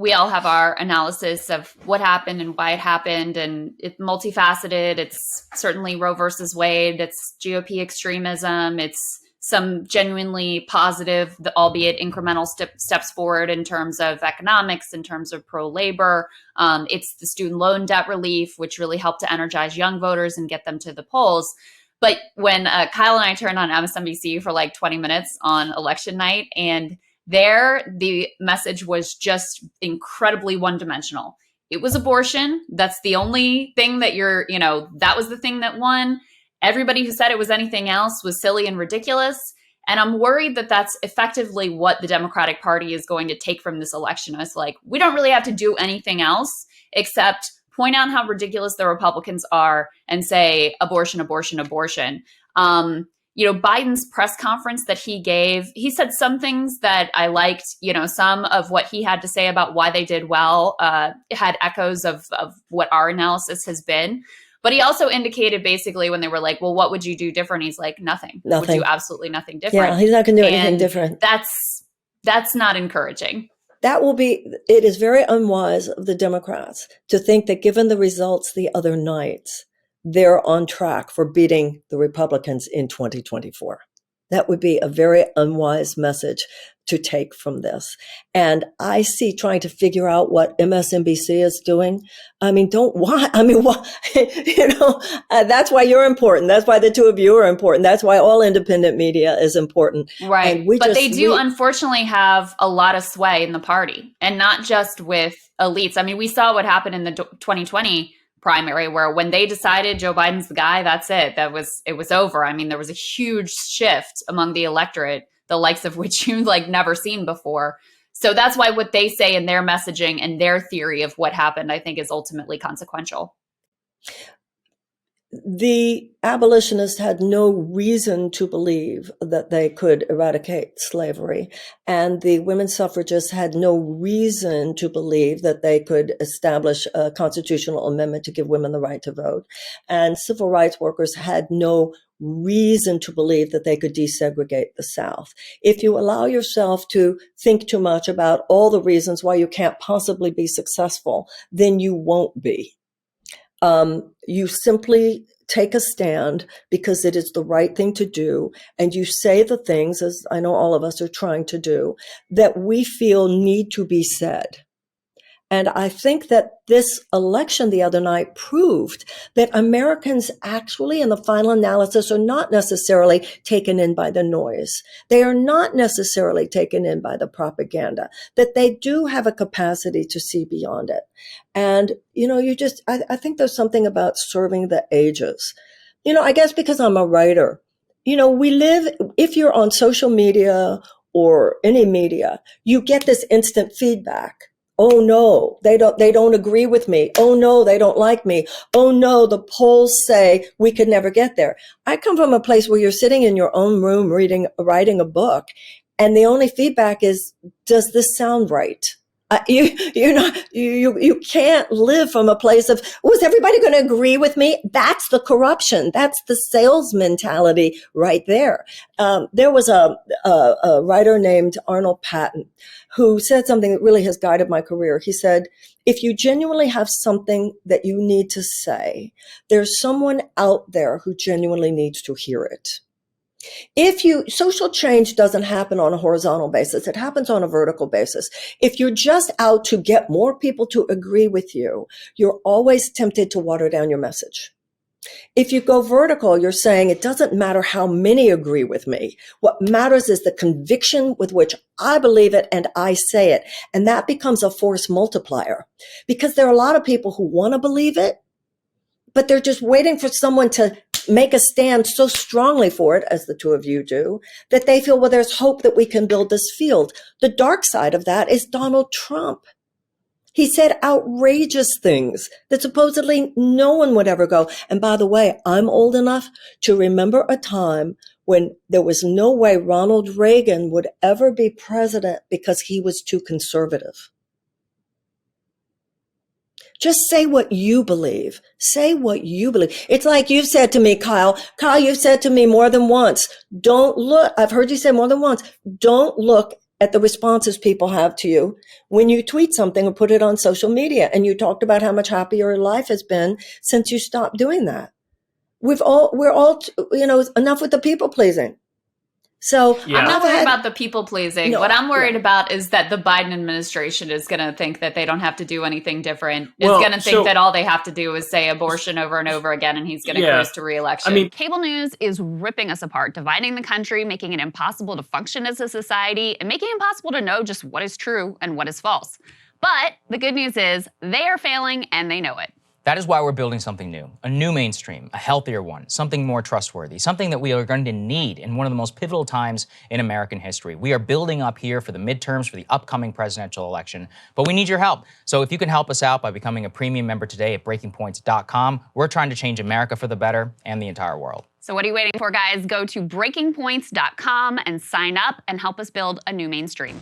we all have our analysis of what happened and why it happened, and it's multifaceted. It's certainly Roe versus Wade. It's GOP extremism. It's some genuinely positive, albeit incremental steps forward in terms of economics, in terms of pro-labor. It's the student loan debt relief, which really helped to energize young voters and get them to the polls. But when Kyle and I turned on MSNBC for like 20 minutes on election night, and there, the message was just incredibly one-dimensional. It was abortion. That's the only thing that that was the thing that won. Everybody who said it was anything else was silly and ridiculous. And I'm worried that that's effectively what the Democratic Party is going to take from this election. It's like, we don't really have to do anything else except point out how ridiculous the Republicans are and say abortion, abortion, abortion. Biden's press conference that he gave, he said some things that I liked. Some of what he had to say about why they did well had echoes of what our analysis has been. But he also indicated basically when they were like, well, what would you do different? He's like, nothing. Would do absolutely nothing different. Yeah, he's not going to do anything different. That's not encouraging. It is very unwise of the Democrats to think that given the results the other night, they're on track for beating the Republicans in 2024. That would be a very unwise message to take from this. And I see trying to figure out what MSNBC is doing. That's why you're important. That's why the two of you are important. That's why all independent media is important. Right. But they do unfortunately have a lot of sway in the party, and not just with elites. I mean, we saw what happened in the 2020 primary, where when they decided Joe Biden's the guy, that's it. It was over. I mean, there was a huge shift among the electorate, the likes of which you've never seen before. So that's why what they say in their messaging and their theory of what happened, I think, is ultimately consequential. The abolitionists had no reason to believe that they could eradicate slavery, and the women's suffragists had no reason to believe that they could establish a constitutional amendment to give women the right to vote, and civil rights workers had no reason to believe that they could desegregate the South. If you allow yourself to think too much about all the reasons why you can't possibly be successful, then you won't be. You simply take a stand because it is the right thing to do, and you say the things, as I know all of us are trying to do, that we feel need to be said. And I think that this election the other night proved that Americans actually, in the final analysis, are not necessarily taken in by the noise. They are not necessarily taken in by the propaganda, that they do have a capacity to see beyond it. And, I think there's something about serving the ages. I guess because I'm a writer, if you're on social media or any media, you get this instant feedback. Oh no, they don't agree with me. Oh no, they don't like me. Oh no, the polls say we could never get there. I come from a place where you're sitting in your own room writing a book, and the only feedback is, does this sound right? You can't live from a place of, was everybody going to agree with me? That's the corruption. That's the sales mentality right there. There was a writer named Arnold Patton who said something that really has guided my career. He said, if you genuinely have something that you need to say, there's someone out there who genuinely needs to hear it. Social change doesn't happen on a horizontal basis. It happens on a vertical basis. If you're just out to get more people to agree with you, you're always tempted to water down your message. If you go vertical, you're saying it doesn't matter how many agree with me. What matters is the conviction with which I believe it and I say it. And that becomes a force multiplier, because there are a lot of people who want to believe it, but they're just waiting for someone to make a stand so strongly for it, as the two of you do, that they feel, well, there's hope that we can build this field. The dark side of that is Donald Trump. He said outrageous things that supposedly no one would ever go. And by the way, I'm old enough to remember a time when there was no way Ronald Reagan would ever be president because he was too conservative. Just say what you believe. Say what you believe. It's like you've said to me, Kyle. Kyle, you've said to me more than once, don't look. I've heard you say more than once, don't look at the responses people have to you when you tweet something or put it on social media. And you talked about how much happier your life has been since you stopped doing that. We're all, enough with the people pleasing. So I'm not worried about the people pleasing. What I'm worried about is that the Biden administration is going to think that they don't have to do anything different. Is going to think that all they have to do is say abortion over and over again, and he's going to cruise to re-election. I mean, cable news is ripping us apart, dividing the country, making it impossible to function as a society, and making it impossible to know just what is true and what is false. But the good news is they are failing, and they know it. That is why we're building something new, a new mainstream, a healthier one, something more trustworthy, something that we are going to need in one of the most pivotal times in American history. We are building up here for the midterms, for the upcoming presidential election, but we need your help. So if you can help us out by becoming a premium member today at breakingpoints.com, we're trying to change America for the better and the entire world. So what are you waiting for, guys? Go to breakingpoints.com and sign up and help us build a new mainstream.